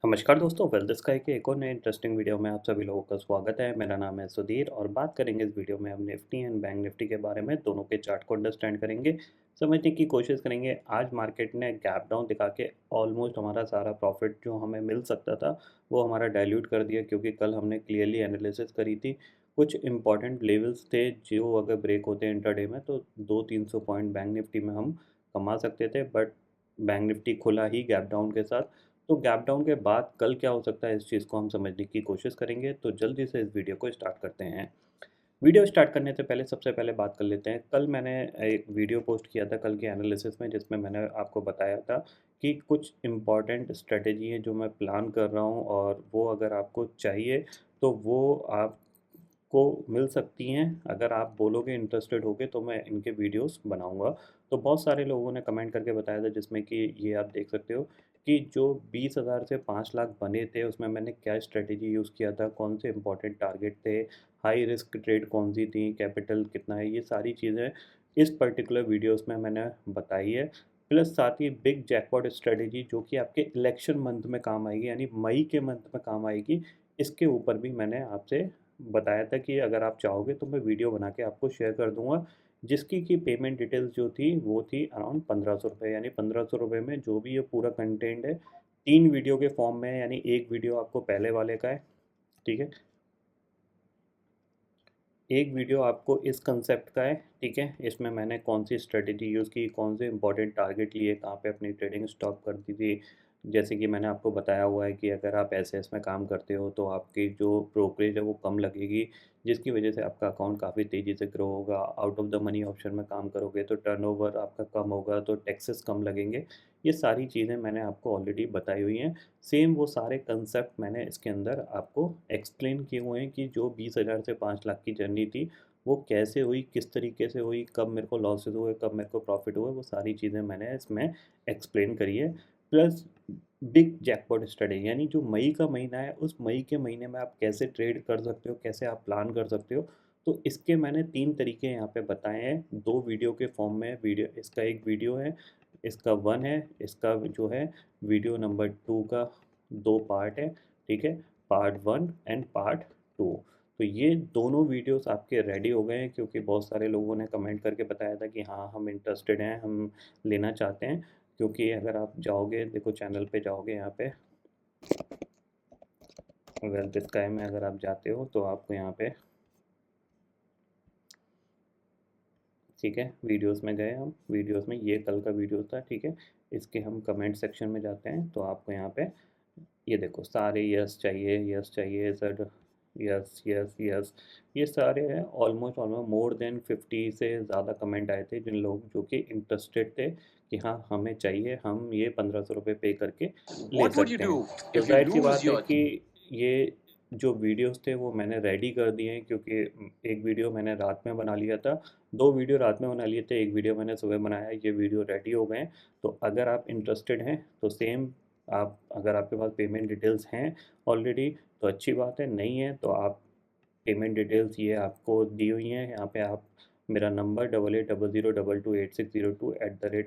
नमस्कार दोस्तों, wealth sky के एक और नए इंटरेस्टिंग वीडियो में आप सभी लोगों का स्वागत है। मेरा नाम है सुधीर और बात करेंगे इस वीडियो में हम निफ्टी एंड बैंक निफ्टी के बारे में। दोनों के चार्ट को अंडरस्टैंड करेंगे, समझने की कोशिश करेंगे। आज मार्केट ने गैप डाउन दिखा के ऑलमोस्ट हमारा सारा प्रॉफिट जो हमें मिल सकता था वो हमारा डाइल्यूट कर दिया, क्योंकि कल हमने क्लियरली एनालिसिस करी थी। कुछ इंपॉर्टेंट लेवल्स थे जो अगर ब्रेक होते हैं इंट्राडे में तो 200-300 पॉइंट बैंक निफ्टी में हम कमा सकते थे, बट बैंक निफ्टी खुला ही गैप डाउन के साथ। तो गैप डाउन के बाद कल क्या हो सकता है, इस चीज़ को हम समझने की कोशिश करेंगे। तो जल्दी से इस वीडियो को स्टार्ट करते हैं। वीडियो स्टार्ट करने से पहले सबसे पहले बात कर लेते हैं। कल मैंने एक वीडियो पोस्ट किया था कल के एनालिसिस में, जिसमें मैंने आपको बताया था कि कुछ इम्पॉर्टेंट स्ट्रेटेजी है जो मैं प्लान कर रहा हूँ, और वो अगर आपको चाहिए तो वो आपको मिल सकती हैं। अगर आप बोलोगे इंटरेस्टेड होगे तो मैं इनके वीडियोस बनाऊंगा। तो बहुत सारे लोगों ने कमेंट करके बताया था, जिसमें कि ये आप देख सकते हो कि जो 20,000 से 5 लाख बने थे उसमें मैंने क्या स्ट्रेटेजी यूज़ किया था, कौन से इंपॉर्टेंट टारगेट थे, हाई रिस्क ट्रेड कौन सी थी, कैपिटल कितना है, ये सारी चीज़ें इस पर्टिकुलर वीडियोस में मैंने बताई है। प्लस साथ ही बिग जैकपॉट स्ट्रेटेजी जो कि आपके इलेक्शन मंथ में काम आएगी, यानी मई के मंथ में काम आएगी, इसके ऊपर भी मैंने आपसे बताया था कि अगर आप चाहोगे तो मैं वीडियो बना के आपको शेयर कर दूंगा, जिसकी की पेमेंट डिटेल्स जो थी वो थी अराउंड 1500 रुपये। यानी 1500 रुपये में जो भी ये पूरा कंटेंट है 3 वीडियो के फॉर्म में है, यानी एक वीडियो आपको पहले वाले का है, ठीक है, एक वीडियो आपको इस कंसेप्ट का है, ठीक है। इसमें मैंने कौन सी स्ट्रेटेजी यूज़ की, कौन से इंपॉर्टेंट टारगेट लिए, कहाँ पे अपनी ट्रेडिंग स्टॉप कर दी थी। जैसे कि मैंने आपको बताया हुआ है कि अगर आप एसएस में काम करते हो तो आपकी जो ब्रोकरेज है वो कम लगेगी, जिसकी वजह से आपका अकाउंट काफ़ी तेज़ी से ग्रो होगा। Out of the money option में काम करोगे तो टर्नओवर आपका कम होगा, तो टैक्सेस कम लगेंगे। ये सारी चीज़ें मैंने आपको ऑलरेडी बताई हुई हैं। सेम वो सारे कंसेप्ट मैंने इसके अंदर आपको एक्सप्लेन किए हुए हैं कि जो 20,000 से 5 लाख की जर्नी थी वो कैसे हुई, किस तरीके से हुई, कब मेरे को लॉसेस हुए, कब मेरे को प्रॉफिट हुए, वो सारी चीज़ें मैंने इसमें एक्सप्लेन करी है। प्लस बिग जैकपॉट स्टडी, यानी जो मई का महीना है उस मई के महीने में आप कैसे ट्रेड कर सकते हो, कैसे आप प्लान कर सकते हो। तो इसके मैंने 3 तरीके यहाँ पे बताए हैं, 2 वीडियो के फॉर्म में। वीडियो इसका एक वीडियो है, इसका 1 है, इसका जो है वीडियो नंबर 2 का 2 पार्ट है, ठीक है, पार्ट 1 एंड पार्ट 2। तो ये दोनों वीडियोस आपके रेडी हो गए हैं, क्योंकि बहुत सारे लोगों ने कमेंट करके बताया था कि हाँ हम इंटरेस्टेड हैं, हम लेना चाहते हैं। क्योंकि अगर आप जाओगे, देखो चैनल पे जाओगे, यहाँ पे वेल्थ स्काई में अगर आप जाते हो तो आपको यहाँ पे, ठीक है, वीडियोस में गए हम, वीडियोस में ये कल का वीडियो था, ठीक है। इसके हम कमेंट सेक्शन में जाते हैं तो आपको यहाँ पे ये देखो सारे यस चाहिए, यस चाहिए सर, यस यस यस, ये सारे हैं। ऑलमोस्ट ऑलमोस्ट मोर देन 50 से ज़्यादा कमेंट आए थे, जिन लोग जो कि इंटरेस्टेड थे कि हाँ हमें चाहिए, हम ये 1500 रुपये पे करके ले What would you सकते हैं। do तो if you जाहिर सी lose बात है your कि ये जो वीडियोस थे वो मैंने रेडी कर दिए हैं, क्योंकि एक वीडियो मैंने रात में बना लिया था, 2 वीडियो रात में बना लिए थे, एक वीडियो मैंने सुबह बनाया, ये वीडियो रेडी हो गए हैं। तो अगर आप इंटरेस्टेड हैं तो सेम, आप अगर आपके पास पेमेंट डिटेल्स हैं ऑलरेडी तो अच्छी बात है, नहीं है तो आप पेमेंट डिटेल्स ये आपको दी हुई हैं यहाँ पे। आप मेरा नंबर 8800228602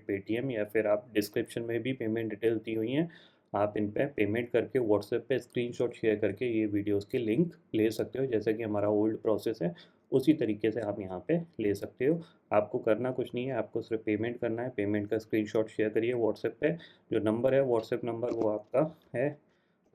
@पेटीएम, या फिर आप डिस्क्रिप्शन में भी पेमेंट डिटेल्स दी हुई हैं, आप इन पे पेमेंट करके व्हाट्सएप पे स्क्रीनशॉट शेयर करके ये वीडियोस के लिंक ले सकते हो। जैसे कि हमारा ओल्ड प्रोसेस है उसी तरीके से आप यहाँ पे ले सकते हो। आपको करना कुछ नहीं है, आपको सिर्फ पेमेंट करना है। पेमेंट का स्क्रीनशॉट शेयर करिए व्हाट्सएप पे। जो नंबर है व्हाट्सएप नंबर वो आपका है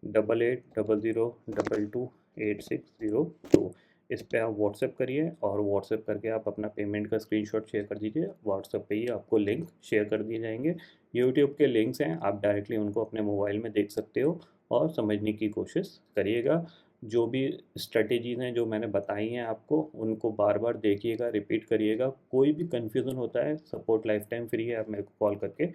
8800228602। इस पे आप व्हाट्सएप करिए, और व्हाट्सएप करके आप अपना पेमेंट का स्क्रीनशॉट शेयर कर दीजिए। व्हाट्सएप पे ही आपको लिंक शेयर कर दिए जाएंगे। यूट्यूब के लिंक्स हैं, आप डायरेक्टली उनको अपने मोबाइल में देख सकते हो और समझने की कोशिश करिएगा। जो भी स्ट्रेटेजीज़ हैं जो मैंने बताई हैं आपको, उनको बार बार देखिएगा, रिपीट करिएगा। कोई भी कन्फ्यूज़न होता है, सपोर्ट लाइफ टाइम फ्री है, आप मेरे को कॉल करके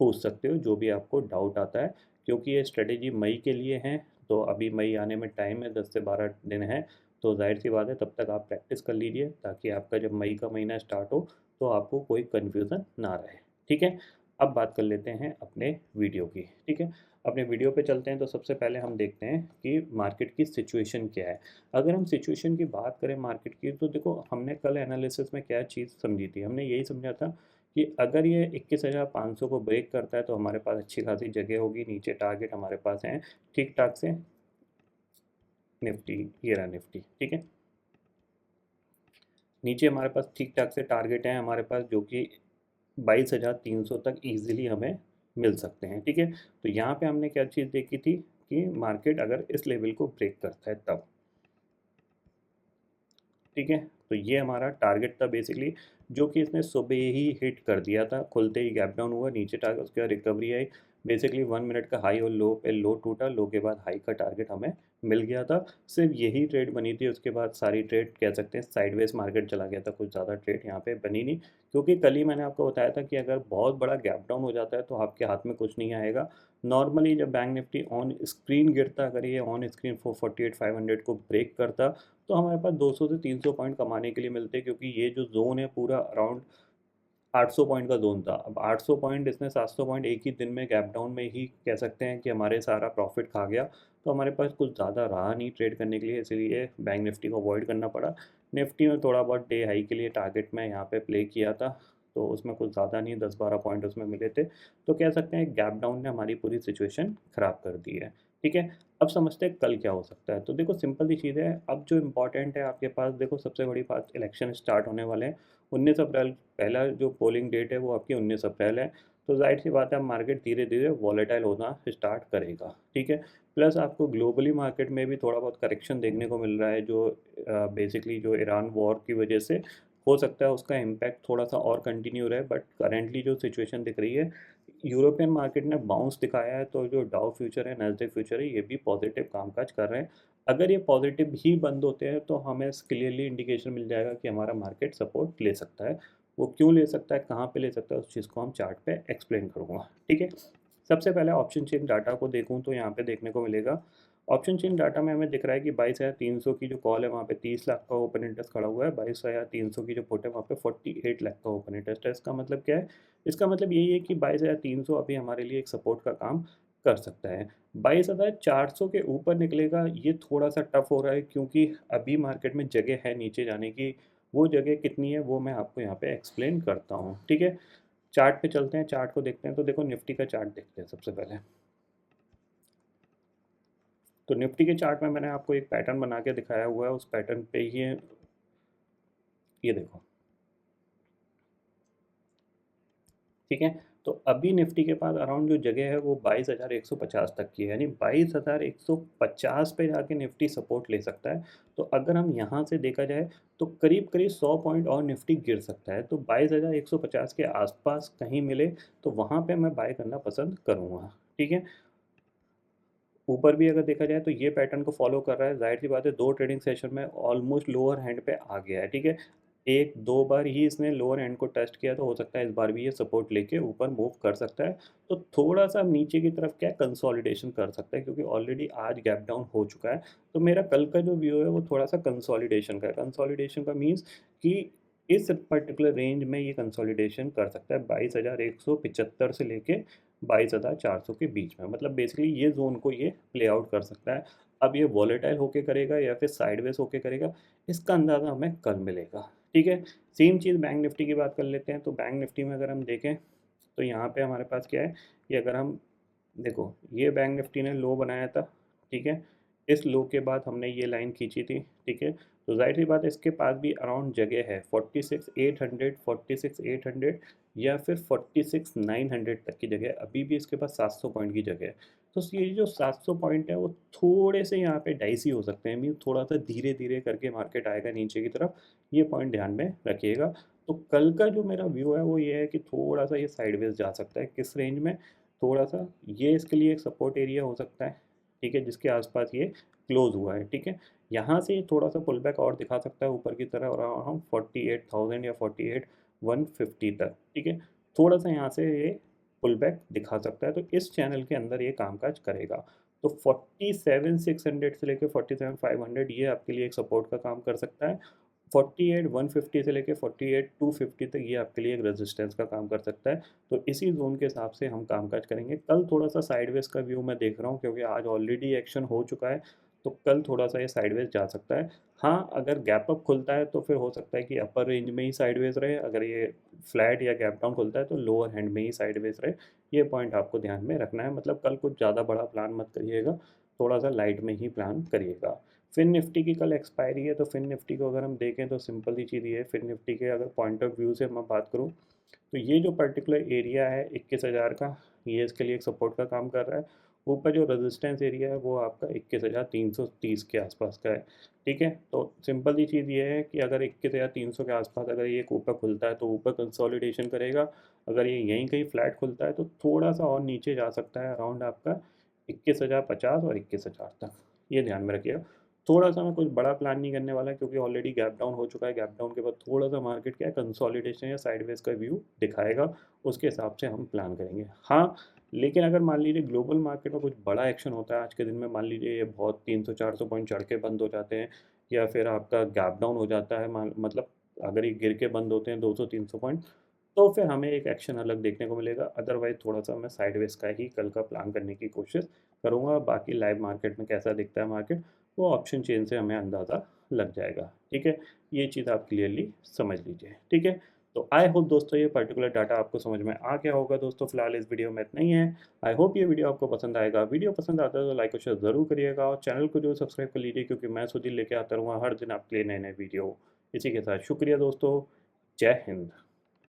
पूछ सकते हो जो भी आपको डाउट आता है। क्योंकि ये स्ट्रेटेजी मई के लिए है, तो अभी मई आने में टाइम है, 10 से 12 दिन है। तो जाहिर सी बात है तब तक आप प्रैक्टिस कर लीजिए, ताकि आपका जब मई का महीना स्टार्ट हो तो आपको कोई कन्फ्यूज़न ना रहे, ठीक है। अब बात कर लेते हैं अपने वीडियो की, ठीक है। अपने वीडियो पे चलते हैं। तो सबसे पहले हम देखते हैं कि मार्केट की सिचुएशन क्या है। अगर हम सिचुएशन की बात करें मार्केट की, तो देखो हमने कल एनालिसिस में क्या चीज़ समझी थी, हमने यही समझा था कि अगर ये 21,500 को ब्रेक करता है तो हमारे पास अच्छी खासी जगह होगी, नीचे टारगेट हमारे पास हैं ठीक ठाक से। निफ्टी, ये रहा निफ्टी, ठीक है। नीचे हमारे पास ठीक ठाक से टारगेट है हमारे पास, जो कि 22,300 तक इजीली हमें मिल सकते हैं, ठीक है। तो यहाँ पे हमने क्या चीज़ देखी थी कि मार्केट अगर इस लेवल को ब्रेक करता है तब, ठीक है। तो ये हमारा टारगेट था बेसिकली, जो कि इसने सुबह ही हिट कर दिया था, खुलते ही गैप डाउन हुआ, नीचे टारगेट, उसके बाद रिकवरी आई। बेसिकली 1 मिनट का हाई और लो पे लो टूटा, लो के बाद हाई का टारगेट हमें मिल गया था। सिर्फ यही ट्रेड बनी थी, उसके बाद सारी ट्रेड कह सकते हैं साइडवेज मार्केट चला गया था, कुछ ज़्यादा ट्रेड यहाँ पे बनी नहीं। क्योंकि कल ही मैंने आपको बताया था कि अगर बहुत बड़ा गैप डाउन हो जाता है तो आपके हाथ में कुछ नहीं आएगा। नॉर्मली जब बैंक निफ्टी ऑन स्क्रीन गिरता, अगर ये ऑन स्क्रीन 448,500 को ब्रेक करता, तो हमारे पास 200 से 300 पॉइंट कमाने के लिए मिलते हैं, क्योंकि ये जो जोन है पूरा अराउंड 800 पॉइंट का जोन था। अब 800 पॉइंट, इसने 700 पॉइंट एक ही दिन में गैप डाउन में ही कह सकते हैं कि हमारे सारा प्रॉफिट खा गया। तो हमारे पास कुछ ज़्यादा रहा नहीं ट्रेड करने के लिए, इसलिए बैंक निफ्टी को अवॉइड करना पड़ा। निफ्टी में थोड़ा बहुत डे हाई के लिए टारगेट में यहाँ पे प्ले किया था, तो उसमें कुछ ज़्यादा नहीं, 10-12 पॉइंट उसमें मिले थे। तो कह सकते हैं गैप डाउन ने हमारी पूरी सिचुएशन ख़राब कर दी है, ठीक है। अब समझते हैं कल क्या हो सकता है। तो देखो सिंपल सी चीज़ है, अब जो इम्पोर्टेंट है आपके पास, देखो सबसे बड़ी बात, इलेक्शन स्टार्ट होने वाले हैं 19 अप्रैल। पहला जो पोलिंग डेट है वो आपकी 19 अप्रैल है। तो जाहिर सी बात है मार्केट धीरे धीरे वॉलेटाइल होना स्टार्ट करेगा, ठीक है। प्लस आपको ग्लोबली मार्केट में भी थोड़ा बहुत करेक्शन देखने को मिल रहा है, जो बेसिकली जो ईरान वॉर की वजह से हो सकता है उसका इम्पैक्ट थोड़ा सा और कंटिन्यू रहे। बट करेंटली जो सिचुएशन दिख रही है, यूरोपियन मार्केट ने बाउंस दिखाया है, तो जो डाउ फ्यूचर है, नैस्डैक फ्यूचर है, ये भी पॉजिटिव कामकाज कर रहे हैं। अगर ये पॉजिटिव ही बंद होते हैं तो हमें क्लियरली इंडिकेशन मिल जाएगा कि हमारा मार्केट सपोर्ट ले सकता है। वो क्यों ले सकता है, कहाँ पे ले सकता है, उस चीज़ को हम चार्ट पे एक्सप्लेन करूँगा, ठीक है। सबसे पहले ऑप्शन चेन डाटा को देखूँ तो यहाँ पे देखने को मिलेगा, ऑप्शन चेन डाटा में हमें दिख रहा है कि 22,300 की जो कॉल है वहाँ पे 30 लाख का ओपन इंटरेस्ट खड़ा हुआ है, 22,300 की जो पुट है वहाँ पे 48 लाख का ओपन इंटरेस्ट है। इसका मतलब क्या है, इसका मतलब यही है कि 22,300 अभी हमारे लिए एक सपोर्ट का काम कर सकता है। 22,400 के ऊपर निकलेगा, ये थोड़ा सा टफ हो रहा है, क्योंकि अभी मार्केट में जगह है नीचे जाने की। वो जगह कितनी है वो मैं आपको यहाँ पे एक्सप्लेन करता हूँ, ठीक है। चार्ट पे चलते हैं, चार्ट को देखते हैं। तो देखो निफ्टी का चार्ट देखते हैं सबसे पहले। तो निफ्टी के चार्ट में मैंने आपको एक पैटर्न बना के दिखाया हुआ है, उस पैटर्न पे ही है, ये देखो, ठीक है। तो अभी निफ्टी के पास अराउंड जो जगह है वो 22,150 तक की है, यानी 22,150 पे जाके निफ्टी सपोर्ट ले सकता है। तो अगर हम यहाँ से देखा जाए तो करीब करीब 100 पॉइंट और निफ्टी गिर सकता है। तो 22,150 के आसपास कहीं मिले तो वहाँ पे मैं बाय करना पसंद करूँगा, ठीक है। ऊपर भी अगर देखा जाए तो ये पैटर्न को फॉलो कर रहा है, जाहिर सी बात है 2 ट्रेडिंग सेशन में ऑलमोस्ट लोअर हैंड पे आ गया है, ठीक है। 1-2 बार ही इसने लोअर हैंड को टेस्ट किया, तो हो सकता है इस बार भी ये सपोर्ट लेके ऊपर मूव कर सकता है। तो थोड़ा-सा नीचे की तरफ क्या है, कंसोलिडेशन कर सकता है, क्योंकि ऑलरेडी आज गैप डाउन हो चुका है। तो मेरा कल का जो व्यू है वो थोड़ा-सा कंसोलिडेशन का है। कंसोलिडेशन का मीन्स कि इस पर्टिकुलर रेंज में ये कंसोलिडेशन कर सकता है 22,175 से लेके 22,400 के बीच में, मतलब बेसिकली ये जोन को ये प्ले आउट कर सकता है। अब ये वॉलेटाइल होके करेगा या फिर साइडवेज होके करेगा, इसका अंदाज़ा हमें कल मिलेगा, ठीक है। सेम चीज़ बैंक निफ्टी की बात कर लेते हैं। तो बैंक निफ्टी में अगर हम देखें तो यहाँ पे हमारे पास क्या है कि अगर हम देखो, ये बैंक निफ्टी ने लो बनाया था, ठीक है। इस लो के बाद हमने ये लाइन खींची थी, ठीक है। तो जाहिर सी बात है इसके पास भी अराउंड जगह है 46,800, 46,800 या फिर 46,900 तक की जगह है। अभी भी इसके पास 700 पॉइंट की जगह है। तो ये जो 700 पॉइंट है वो थोड़े से यहाँ पे डाइसी हो सकते हैं, मीन थोड़ा सा धीरे धीरे करके मार्केट आएगा नीचे की तरफ, ये पॉइंट ध्यान में रखिएगा। तो कल का जो मेरा व्यू है वो ये है कि थोड़ा सा ये साइडवेज जा सकता है, किस रेंज में, थोड़ा सा ये इसके लिए एक सपोर्ट एरिया हो सकता है, ठीक है, जिसके आसपास ये क्लोज हुआ है, ठीक है। यहाँ से ये थोड़ा सा पुल बैक और दिखा सकता है ऊपर की तरह, और हम 48,000 या 48,150 तक, ठीक है। थोड़ा सा यहाँ से ये पुल बैक दिखा सकता है, तो इस चैनल के अंदर ये कामकाज करेगा। तो 47,600 से लेकर 47,500 ये आपके लिए एक सपोर्ट का काम कर सकता है। 48,150 से लेके 48,250 तक ये आपके लिए एक रेजिस्टेंस का काम कर सकता है। तो इसी जोन के हिसाब से हम कामकाज करेंगे। कल थोड़ा सा साइडवेज का व्यू मैं देख रहा हूँ, क्योंकि आज ऑलरेडी एक्शन हो चुका है। तो कल थोड़ा सा ये साइडवेज जा सकता है। हाँ, अगर गैप अप खुलता है तो फिर हो सकता है कि अपर रेंज में ही साइडवेज रहे, अगर ये फ्लैट या गैप डाउन खुलता है तो लोअर हैंड में ही साइडवेज रहे। ये पॉइंट आपको ध्यान में रखना है, मतलब कल कुछ ज़्यादा बड़ा प्लान मत करिएगा, थोड़ा सा लाइट में ही प्लान करिएगा। फिन निफ्टी की कल एक्सपायरी है, तो फिन निफ्टी को अगर हम देखें तो सिंपल सी चीज़ ये है, फिन निफ्टी के अगर पॉइंट ऑफ व्यू से मैं बात करूँ तो ये जो पर्टिकुलर एरिया है 21,000 का, ये इसके लिए एक सपोर्ट का काम कर रहा है। ऊपर जो रेजिस्टेंस एरिया है वो आपका 21,330 के आसपास का है। ठीक है, तो सिंपल सी चीज़ ये है कि अगर 21,300 के आसपास अगर ये ऊपर खुलता है तो ऊपर कंसोलिडेशन करेगा। अगर ये यहीं कहीं फ्लैट खुलता है तो थोड़ा सा और नीचे जा सकता है, अराउंड आपका 21,050 और 21,000 तक, ये ध्यान में रखिएगा। थोड़ा सा मैं कुछ बड़ा प्लान नहीं करने वाला क्योंकि ऑलरेडी गैप डाउन हो चुका है। गैप डाउन के बाद थोड़ा सा मार्केट क्या है, कंसोलिडेशन या साइडवेज का व्यू दिखाएगा, उसके हिसाब से हम प्लान करेंगे। हाँ, लेकिन अगर मान लीजिए ग्लोबल मार्केट में कुछ बड़ा एक्शन होता है आज के दिन में, मान लीजिए ये बहुत 300-400 पॉइंट चढ़ के बंद हो जाते हैं, या फिर आपका गैप डाउन हो जाता है, मतलब अगर ये गिर के बंद होते हैं 200-300 पॉइंट, तो फिर हमें एक एक्शन अलग देखने को मिलेगा। अदरवाइज थोड़ा सा मैं साइडवेज का ही कल का प्लान करने की कोशिश करूँगा। बाकी लाइव मार्केट में कैसा दिखता है मार्केट, वो ऑप्शन चेन से हमें अंदाज़ा लग जाएगा। ठीक है, ये चीज़ आप क्लियरली समझ लीजिए। ठीक है, तो आई होप दोस्तों ये पर्टिकुलर डाटा आपको समझ में आ गया होगा। दोस्तों फिलहाल इस वीडियो में इतना ही है। आई होप ये वीडियो आपको पसंद आएगा। वीडियो पसंद आता है तो लाइक और शेयर ज़रूर करिएगा, और चैनल को जो सब्सक्राइब कर लीजिए, क्योंकि मैं सुधीर लेके आता रहूँगा हर दिन आपके लिए नए नए वीडियो। इसी के साथ शुक्रिया दोस्तों, जय हिंद।